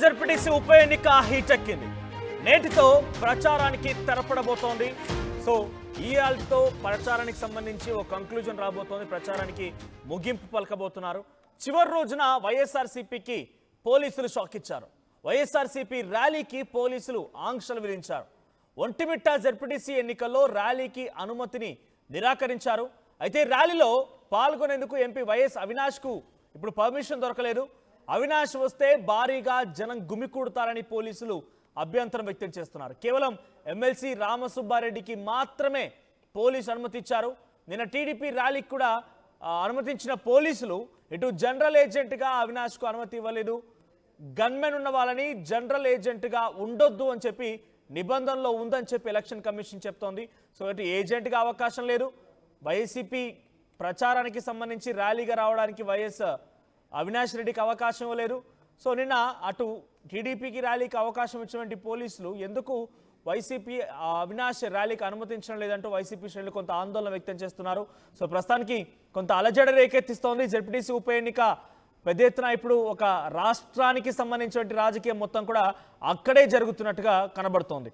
ZPTC ఉప ఎన్నిక హీటెక్కింది. నేటితో ప్రచారానికి తెరపడబోతోంది. సో ఈయాల్తో ప్రచారానికి సంబంధించి ఒక కంక్లూజన్ రాబోతోంది. ప్రచారానికి ముగింపు పలకబోతున్నారు. చివరి రోజున వైఎస్ఆర్సీపీకి పోలీసులు షాక్ ఇచ్చారు. వైఎస్ఆర్సీపీ ర్యాలీకి పోలీసులు ఆంక్షలు విధించారు. ఒంటిమిట్ట జెడ్పీటీసీ ఎన్నికల్లో ర్యాలీకి అనుమతిని నిరాకరించారు. అయితే ర్యాలీలో పాల్గొనేందుకు ఎంపీ వైఎస్ అవినాష్కు ఇప్పుడు పర్మిషన్ దొరకలేదు. అవినాష్ వస్తే భారీగా జనం గుమికూడతారని పోలీసులు అభ్యంతరం వ్యక్తం చేస్తున్నారు. కేవలం ఎమ్మెల్సీ రామసుబ్బారెడ్డికి మాత్రమే పోలీసు అనుమతి ఇచ్చారు. నిన్న టీడీపీ ర్యాలీకి కూడా అనుమతించిన పోలీసులు ఇటు జనరల్ ఏజెంట్గా అవినాష్కు అనుమతి ఇవ్వలేదు. గన్మెన్ ఉన్న వాళ్ళని జనరల్ ఏజెంట్గా ఉండొద్దు అని చెప్పి నిబంధనలో ఉందని చెప్పి ఎలక్షన్ కమిషన్ చెప్తోంది. సో ఇటు ఏజెంట్గా అవకాశం లేదు. వైసీపీ ప్రచారానికి సంబంధించి ర్యాలీగా రావడానికి వైఎస్ అవినాష్ రెడ్డికి అవకాశం ఇవ్వలేదు. సో నిన్న అటు టీడీపీకి ర్యాలీకి అవకాశం ఇచ్చినటువంటి పోలీసులు ఎందుకు వైసీపీ అవినాష్ ర్యాలీకి అనుమతించడం లేదంటూ వైసీపీ శ్రేణులు కొంత ఆందోళన వ్యక్తం చేస్తున్నారు. సో ప్రస్తుతానికి కొంత అలజడి రేకెత్తిస్తోంది. జెడ్పీటీసీ ఉప ఎన్నిక పెద్ద ఎత్తున ఇప్పుడు ఒక రాష్ట్రానికి సంబంధించినటువంటి రాజకీయం మొత్తం కూడా అక్కడే జరుగుతున్నట్టుగా కనబడుతోంది.